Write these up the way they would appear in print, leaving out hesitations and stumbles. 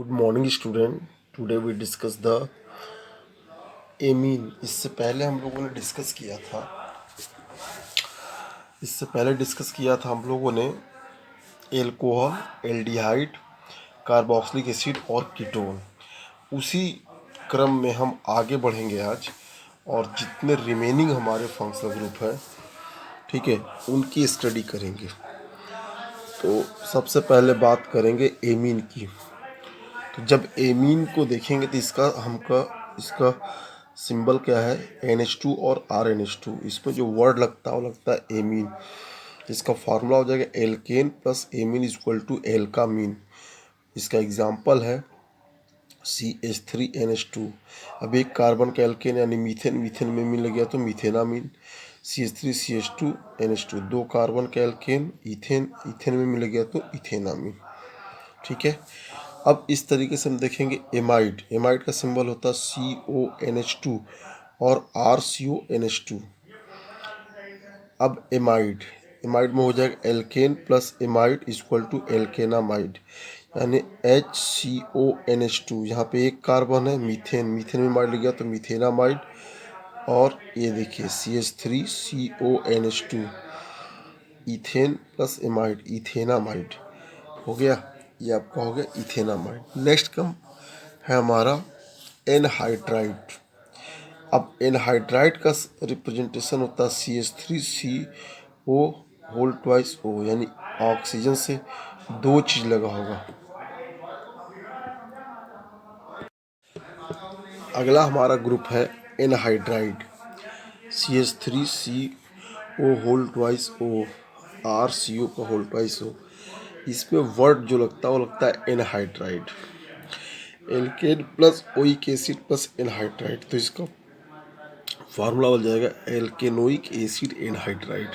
Good morning student. Today we discuss the amine. इससे पहले हम लोगों ने डिस्कस किया था हम लोगों ने एल्कोहल, एल्डिहाइड, कार्बोक्सिलिक एसिड और कीटोन। उसी क्रम में हम आगे बढ़ेंगे आज, और जितने रिमेनिंग हमारे फंक्शनल ग्रुप हैं, ठीक है, उनकी स्टडी करेंगे। तो सबसे पहले बात करेंगे एमीन की। तो जब एमीन को देखेंगे तो इसका सिंबल क्या है, NH2 और RNH2। इसमें जो वर्ड लगता है वो लगता है एमीन। इसका फार्मूला हो जाएगा alkane plus amine equal to alkamine. इसका एग्जाम्पल है CH3NH2। अब एक कार्बन का एल्केन यानी मीथेन, मीथेन में मीन लग गया तो मीथेनामीन। CH3CH2NH2, दो कार्बन का एल्केन, इथेन, इथेन में मिल गया तो इथेनामीन। ठीक है। अब इस तरीके से हम देखेंगे एमाइड। एमाइड का सिंबल होता है CONH2 और RCONH2। अब एमाइड, एमाइड में हो जाएगा alkane plus amide equal to alkanamide, यानी HCONH2। यहाँ पे एक कार्बन है, मीथेन, मीथेन में माइड लग गया तो मीथेनामाइड। और ये देखिए CH3CONH2, ethane plus amide, ethanamide हो गया। ये आपका हो गया इथेनामाइड। नेक्स्ट कम है हमारा एनहाइड्राइड। अब एनहाइड्राइड का रिप्रेजेंटेशन होता है CH3CO होल ट्वाइस O, यानी ऑक्सीजन से दो चीज लगा होगा। अगला हमारा ग्रुप है anhydride. CH3CO whole twice O, RCO का होल ट्वाइस O। इसमें वर्ड जो लगता है वो लगता है anhydride. Alkane plus oic acid plus anhydride, तो इसका फार्मूला बन जाएगा एल्केनोइक एसिड एनहाइड्राइड।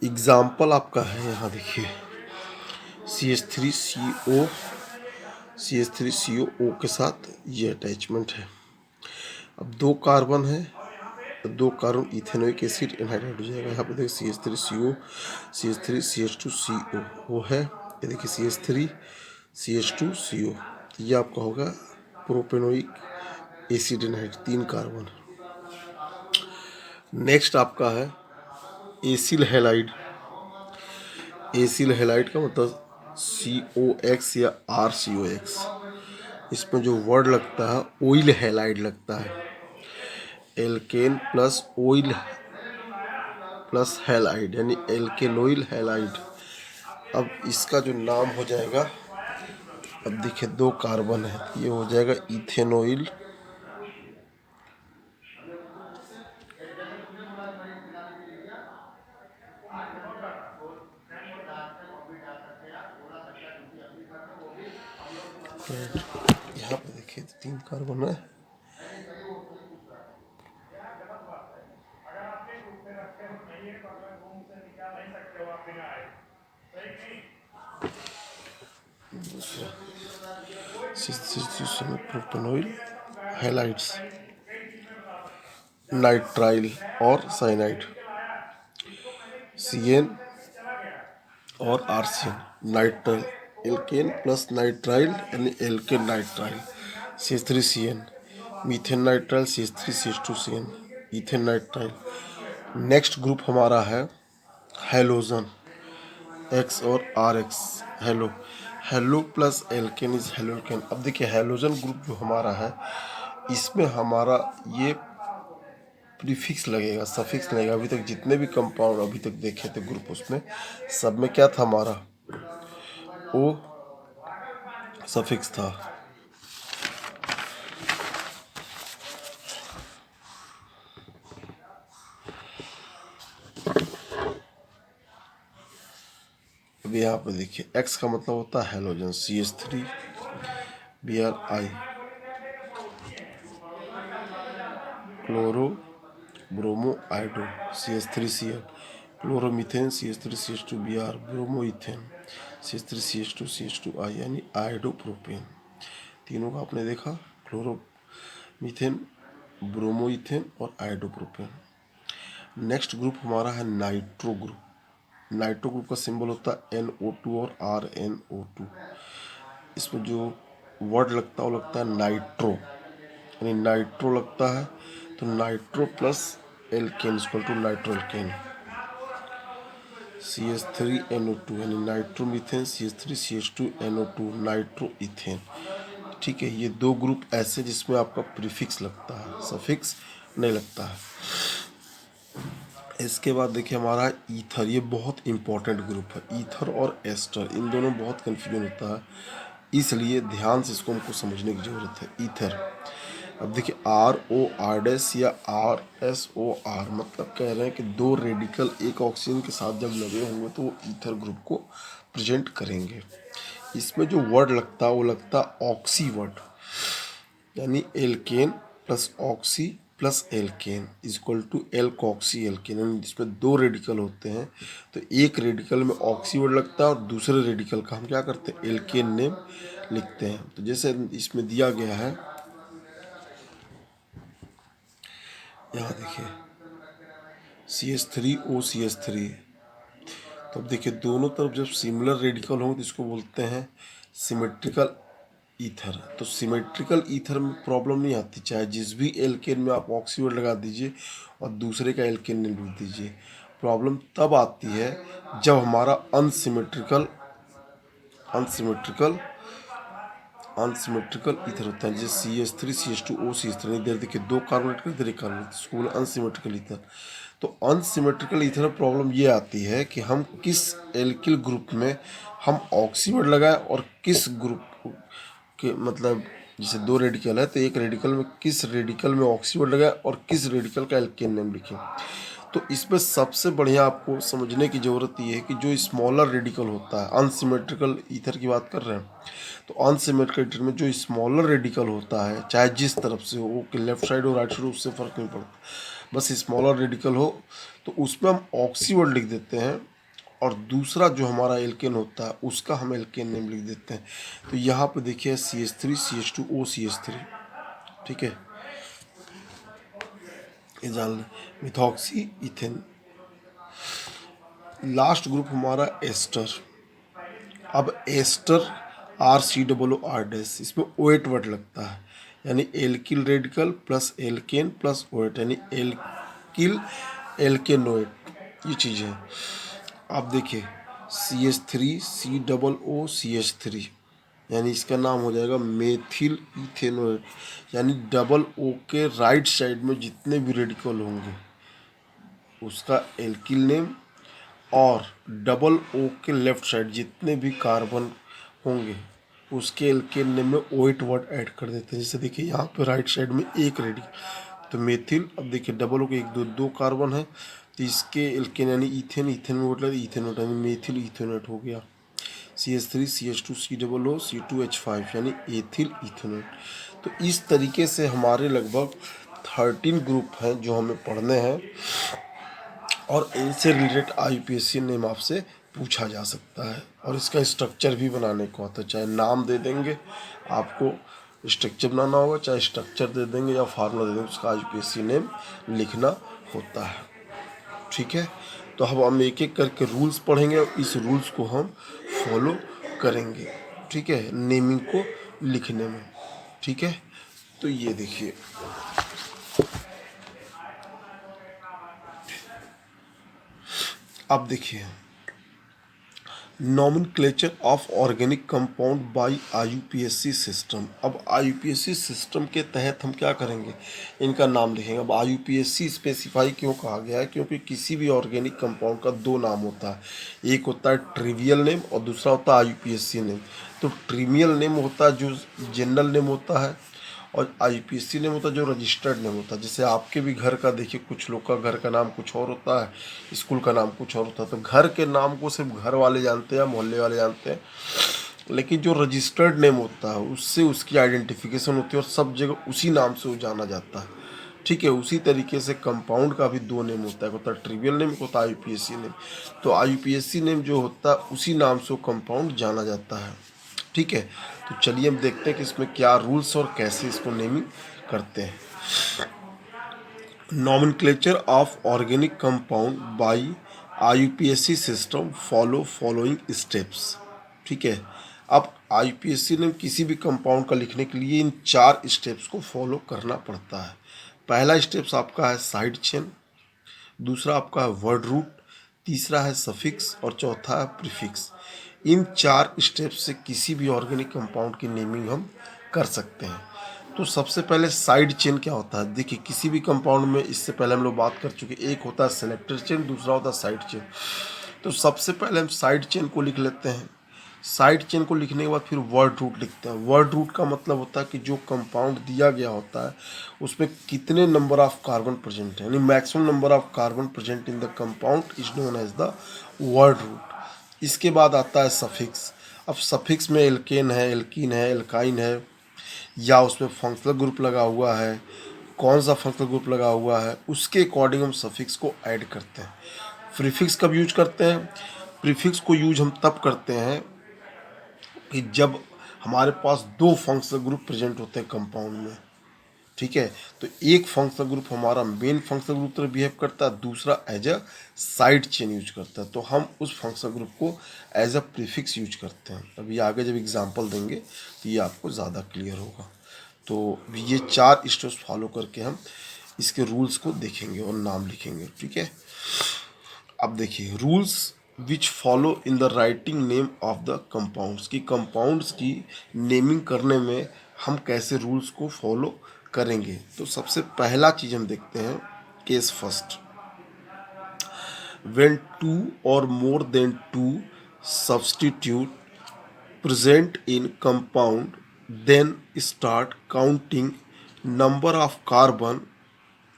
एग्जाम्पल आपका है, यहाँ देखिए CH3CO, CH3CO के साथ ये अटैचमेंट है। अब दो कार्बन है, दो कार्बन, इथेनोइक एसिड एनहाइड्राइड हो जाएगा। यहाँ पे देखिए CH3CO, CH3CH2CO वो है, ये देखिए CH3CH2CO। ये आपका होगा प्रोपेनोइक एसिड एनहाइड, तीन कार्बन। नेक्स्ट आपका है एसिल हैलाइड। एसिल हैलाइड का मतलब COX या RCOX। इसमें जो वर्ड लगता है ऑयल हैलाइड लगता है। Alkane plus oyl plus halide, यानी एल्केनोइल हैलाइड। अब इसका जो नाम हो जाएगा, अब देखिए दो कार्बन है, ये हो जाएगा इथेनोइल यहाँ पे देखिए तीन कार्बन है। प्रोपेनोइल हैलाइड्स, नाइट्राइल और साइनाइड, CN और RCN, nitrile, alkane plus nitrile यानी alkane nitrile, CH3CN, methane nitrile, CH3CH2CN, ethane nitrile. Next group हमारा है हेलोजन, X और RX, halo, halo plus alkane is haloalkane. अब देखिए हेलोजन ग्रुप जो हमारा है, इसमें हमारा ये प्रीफिक्स लगेगा, सफिक्स लगेगा। अभी तक जितने भी कंपाउंड अभी तक देखे थे ग्रुप, उसमें सब में क्या था हमारा, ओ सफिक्स था। अब यहाँ पे देखिए X का मतलब होता है halogen, CH3Br, chloro bromo आइडो, CH3Cl, chloromethane, CH3CH2Br, bromo ethane, CH3CH2CH2I, यानी आइडो प्रोपेन। तीनों का आपने देखा, क्लोरोमीथेन, ब्रोमो इथेन और आइडो प्रोपेन। नेक्स्ट ग्रुप हमारा है नाइट्रो ग्रुप। नाइट्रो ग्रुप का सिंबल होता है NO2 और RnO2। इसमें जो वर्ड लगता है वो लगता है नाइट्रो, यानी नाइट्रो लगता है तो nitro plus alkane equal to nitro alkane, CH3NO2 यानी नाइट्रोमीथेन CH3CH2NO2 नाइट्रो इथेन। ठीक है, ये दो ग्रुप ऐसे जिसमें आपका प्रीफिक्स लगता है, सफिक्स नहीं लगता है। इसके बाद देखिए हमारा ईथर, ये बहुत इंपॉर्टेंट ग्रुप है। ईथर और एस्टर, इन दोनों में बहुत कन्फ्यूजन होता है, इसलिए ध्यान से इसको हमको समझने की ज़रूरत है। ईथर, अब देखिए ROR' या RSOR, मतलब कह रहे हैं कि दो रेडिकल एक ऑक्सीजन के साथ जब लगे होंगे तो वो ईथर ग्रुप को प्रेजेंट करेंगे। इसमें जो वर्ड लगता है वो लगता है ऑक्सी वर्ड, यानी alkane plus oxy plus alkane equal to alkoxy alkane, यानी जिसमें दो रेडिकल होते हैं तो एक रेडिकल में ऑक्सी वर्ड लगता है और दूसरे रेडिकल का हम क्या करते हैं, एल्केन नेम लिखते हैं। तो जैसे इसमें दिया गया है, यहाँ देखिए CH3OCH3, तो अब देखिए दोनों तरफ जब सिमिलर रेडिकल हों तो इसको बोलते हैं सिमेट्रिकल ईथर। तो सिमेट्रिकल ईथर में प्रॉब्लम नहीं आती, चाहे जिस भी एल्केन में आप ऑक्सी वर्ड लगा दीजिए और दूसरे का एल्केन नहीं लिख दीजिए। प्रॉब्लम तब आती है जब हमारा अनसिमेट्रिकल अनसिमेट्रिकल अनसिमेट्रिकल ईथर होता है, जैसे CH3CH2OCH3, इधर देखिए दो कार्बोनेट कर इधर एक कार्बोनेट, इसको बोले अनसिमेट्रिकल ईथर। तो अनसिमेट्रिकल ईथर में प्रॉब्लम ये आती है कि हम किस एल्किल ग्रुप में हम ऑक्सी वर्ड लगाएं और किस ग्रुप के, मतलब जैसे दो रेडिकल है तो एक रेडिकल में किस रेडिकल में ऑक्सी वर्ड लगाएं और किस रेडिकल का एल्केन नेम लिखें। तो इसमें सबसे बढ़िया आपको समझने की ज़रूरत ये है कि जो स्मॉलर रेडिकल होता है, अनसिमेट्रिकल ईथर की बात कर रहे हैं, तो अनसिमेट्रिकल ईथर में जो स्मॉलर रेडिकल होता है, चाहे जिस तरफ से हो, कि लेफ्ट साइड हो राइट साइड हो, उससे फ़र्क नहीं पड़ता, बस स्मॉलर रेडिकल हो तो उसमें हम ऑक्सी वर्ड लिख देते हैं और दूसरा जो हमारा एल्केन होता है उसका हम एल्केन नेम लिख देते हैं। तो यहाँ पे देखिए CH3CH2OCH3, ठीक है, ये जान लें, मिथॉक्सी इथेन। लास्ट ग्रुप हमारा एस्टर। अब एस्टर RCOOR', इसमें ओएट वर्ड लगता है, यानी alkyl radical plus alkane plus oate, यानी एल्किल एल्केनोएट, ये चीज़ है। आप देखिए CH3COOCH3, यानी इसका नाम हो जाएगा मेथिल इथेनोएट, यानी डबल ओ के राइट साइड में जितने भी रेडिकल होंगे उसका एल्किल नेम, और डबल ओ के लेफ्ट साइड जितने भी कार्बन होंगे उसके एल्केन नेम में ओएट वर्ड ऐड कर देते हैं। जैसे देखिए यहाँ पे राइट साइड में एक रेडिकल तो मेथिल, अब देखिए डबल ओ के एक दो कार्बन है तो इसके एल्केन यानी इथेन, इथेन में मतलब इथेनोट यानी मेथिल इथेनोट हो गया। CH3CH2COOC2H5 यानी एथिल इथेनोट। तो इस तरीके से हमारे लगभग 13 ग्रुप हैं जो हमें पढ़ने हैं और इनसे रिलेटेड IUPAC नेम आपसे पूछा जा सकता है और इसका स्ट्रक्चर भी बनाने को आता है। चाहे नाम दे देंगे आपको, स्ट्रक्चर बनाना होगा, चाहे स्ट्रक्चर दे देंगे या फार्मूला दे देंगे, उसका IUPAC नेम लिखना होता है। ठीक है, तो अब हम एक एक करके रूल्स पढ़ेंगे और इस रूल्स को हम फॉलो करेंगे, ठीक है, नेमिंग को लिखने में। ठीक है, तो ये देखिए अब देखिए nomenclature of organic compound bye IUPAC system. अब IUPAC सिस्टम के तहत हम क्या करेंगे, इनका नाम लिखेंगे। अब IUPAC स्पेसिफाई क्यों कहा गया है, क्योंकि किसी भी ऑर्गेनिक कंपाउंड का दो नाम होता है, एक होता है ट्रिवियल नेम और दूसरा होता है IUPAC नेम। तो ट्रिवियल नेम होता है जो जनरल नेम होता है और IUPAC नेम होता है जो रजिस्टर्ड नेम होता है। जैसे आपके भी घर का देखिए, कुछ लोग का घर का नाम कुछ और होता है, स्कूल का नाम कुछ और होता है, तो घर के नाम को सिर्फ घर वाले जानते हैं, मोहल्ले वाले जानते हैं, लेकिन जो रजिस्टर्ड नेम होता है उससे उसकी आइडेंटिफिकेशन होती है और सब जगह उसी नाम से वो जाना जाता है। ठीक है, उसी तरीके से कंपाउंड का भी दो नेम होता है, होता है ट्रिवियल नेम, होता है IUPAC नेम। तो IUPAC नेम जो होता है उसी नाम से वो कंपाउंड जाना जाता है। ठीक है, तो चलिए हम देखते हैं कि इसमें क्या रूल्स और कैसे इसको नेमिंग करते हैं। Nomenclature of organic compound bye IUPAC system following steps. ठीक है, अब आईपीएससी ने किसी भी कंपाउंड का लिखने के लिए इन 4 स्टेप्स को फॉलो करना पड़ता है। पहला स्टेप्स आपका है साइड चेन, दूसरा आपका है वर्ड रूट, तीसरा है सफिक्स और चौथा है प्रीफिक्स। इन 4 स्टेप्स से किसी भी ऑर्गेनिक कंपाउंड की नेमिंग हम कर सकते हैं। तो सबसे पहले साइड चेन क्या होता है, देखिए किसी भी कंपाउंड में इससे पहले हम लोग बात कर चुके, एक होता है सेलेक्टर चेन, दूसरा होता है साइड चेन। तो सबसे पहले हम साइड चेन को लिख लेते हैं। साइड चेन को लिखने के बाद फिर वर्ड रूट लिखते हैं। वर्ड रूट का मतलब होता है कि जो कंपाउंड दिया गया होता है उसमें कितने नंबर ऑफ कार्बन प्रेजेंट है, यानी maximum number of carbon present in the compound is known as the word root. इसके बाद आता है सफिक्स। अब सफिक्स में एल्केन है, एल्कीन है, एल्काइन है, या उसमें फंक्शनल ग्रुप लगा हुआ है, कौन सा फंक्शनल ग्रुप लगा हुआ है, उसके अकॉर्डिंग हम सफिक्स को ऐड करते हैं। प्रीफिक्स कब यूज करते हैं? प्रीफिक्स को यूज हम तब करते हैं कि जब हमारे पास 2 फंक्शनल ग्रुप प्रेजेंट होते हैं कंपाउंड में। ठीक है, तो एक फंक्शनल ग्रुप हमारा मेन फंक्शनल ग्रुप तरह बिहेव करता है, दूसरा as a side chain use करता है, तो हम उस फंक्शनल ग्रुप को एज अ प्रीफिक्स यूज करते हैं। अभी आगे जब एग्जांपल देंगे तो ये आपको ज़्यादा क्लियर होगा। तो ये 4 स्टेप्स फॉलो करके हम इसके रूल्स को देखेंगे और नाम लिखेंगे। ठीक है, अब देखिए rules which follow in the writing name of the compounds, की कंपाउंड्स की नेमिंग करने में हम कैसे रूल्स को फॉलो करेंगे। तो सबसे पहला चीज़ हम देखते हैं केस फर्स्ट। व्हेन 2 और more than 2 substitute present in compound, then start counting number of carbon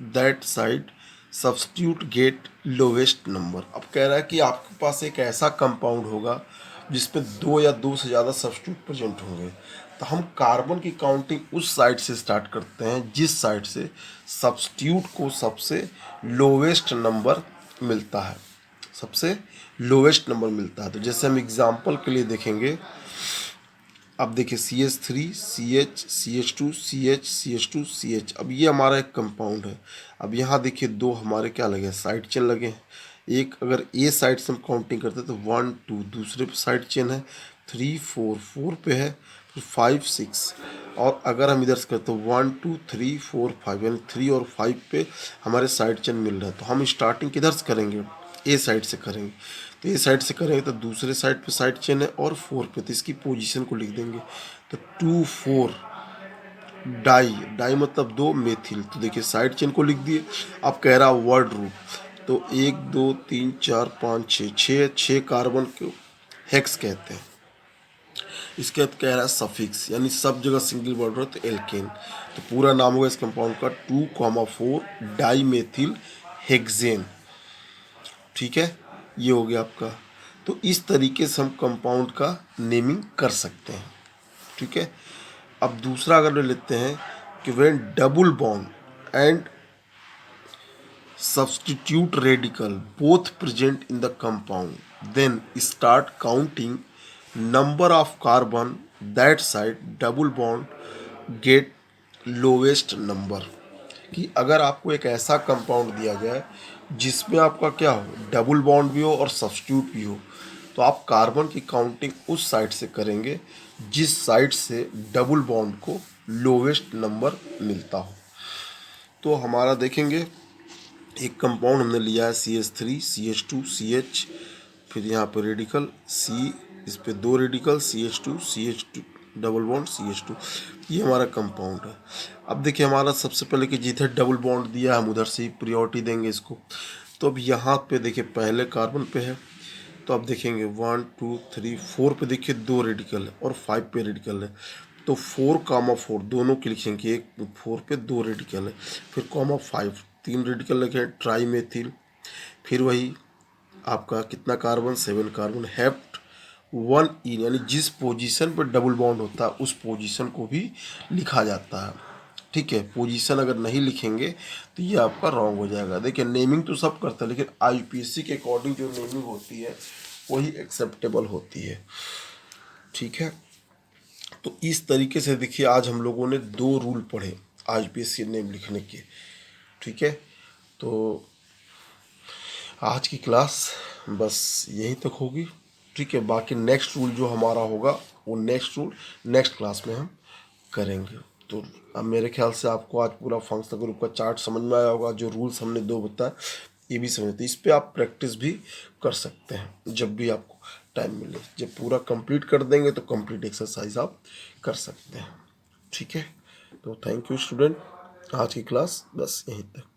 that side substitute get lowest number। अब कह रहा है कि आपके पास एक ऐसा कंपाउंड होगा जिसमें 2 या 2 से ज़्यादा सब्स्टिट्यूट प्रेजेंट होंगे, तो हम कार्बन की काउंटिंग उस साइड से स्टार्ट करते हैं जिस साइड से सब्स्टिट्यूट को सबसे लोवेस्ट नंबर मिलता है, सबसे लोवेस्ट नंबर मिलता है। तो जैसे हम एग्जांपल के लिए देखेंगे, अब देखिए CH3 CH CH2 CH CH2 CH, अब ये हमारा एक कंपाउंड है। अब यहाँ देखिए 2 हमारे क्या लगे हैं, साइड चेन लगे हैं। एक अगर ए साइड से हम काउंटिंग करते हैं तो 1 2, दूसरे पे साइड चेन है 3 4, 4 पे है, फिर 5 6, और अगर हम इधर से करते हैं 1 2 3 4 5, यानी 3 और 5 पे हमारे साइड चेन मिल रहा है। तो हम स्टार्टिंग किधर से करेंगे, ए साइड से करेंगे। तो ए साइड से करेंगे तो दूसरे साइड पे साइड चेन है और 4 पे, तो इसकी पोजीशन को लिख देंगे। तो 2 4 डाई, डाई मतलब 2 मेथिल, तो देखिए साइड चेन को लिख दिए। अब कह रहा वर्ड रूट, तो 1 2 3 4 5 6, 6 कार्बन को हेक्स कहते हैं। इसके बाद कह रहा है सफिक्स, यानी सब जगह सिंगल वर्ड हो तो एल्केन। तो पूरा नाम होगा इस कंपाउंड का 2,4 डाई मेथिल हेक्सेन। ठीक है, ये हो गया आपका। तो इस तरीके से हम कंपाउंड का नेमिंग कर सकते हैं। ठीक है, अब दूसरा अगर ले लेते हैं कि when double bond and substitute radical both present in the compound then start counting number of carbon that side double bond get lowest number. कि अगर आपको एक ऐसा कंपाउंड दिया जाए जिसमें आपका क्या हो, डबल बॉन्ड भी हो और सब्स्टिट्यूट भी हो, तो आप कार्बन की काउंटिंग उस साइड से करेंगे जिस साइड से डबल बॉन्ड को लोवेस्ट नंबर मिलता हो। तो हमारा देखेंगे एक कंपाउंड हमने लिया है CH3 CH2 CH, फिर यहाँ पर रेडिकल C, इस पे 2 radical CH2 CH2 double bond CH2, ये हमारा कंपाउंड है। अब देखिए हमारा सबसे पहले कि जिधर डबल बॉन्ड दिया हम उधर से ही प्रायोरिटी देंगे इसको। तो अब यहाँ पे देखिए पहले कार्बन पे है, तो अब देखेंगे 1 2 3 4 पे देखिए 2 रेडिकल है और 5 पे रेडिकल है, तो 4,4 दोनों के लिखेंगे, एक 4 पे 2 रेडिकल है, फिर ,5 3 रेडिकल लिखे ट्राई मेथिल, फिर वही आपका कितना कार्बन 7 कार्बन हेप्ट 1 इन, यानी जिस पोजीशन पर डबल बॉन्ड होता है उस पोजीशन को भी लिखा जाता है। ठीक है, पोजीशन अगर नहीं लिखेंगे तो ये आपका रॉन्ग हो जाएगा। देखिए नेमिंग तो सब करता है लेकिन आईपीएससी के अकॉर्डिंग जो नेमिंग होती है वही एक्सेप्टेबल होती है। ठीक है, तो इस तरीके से देखिए आज हम लोगों ने 2 रूल पढ़े आईपीएससी नेम लिखने के। ठीक है, तो आज की क्लास बस यहीं तक होगी। ठीक है, बाकी नेक्स्ट रूल जो हमारा होगा वो नेक्स्ट रूल नेक्स्ट क्लास में हम करेंगे। तो अब मेरे ख्याल से आपको आज पूरा फंक्शनल ग्रुप का चार्ट समझ में आया होगा। जो रूल्स हमने दो बताए ये भी समझते, इस पे आप प्रैक्टिस भी कर सकते हैं जब भी आपको टाइम मिले। जब पूरा कंप्लीट कर देंगे तो कंप्लीट एक्सरसाइज आप कर सकते हैं। ठीक है, तो थैंक यू स्टूडेंट, आज की क्लास बस यहीं तक।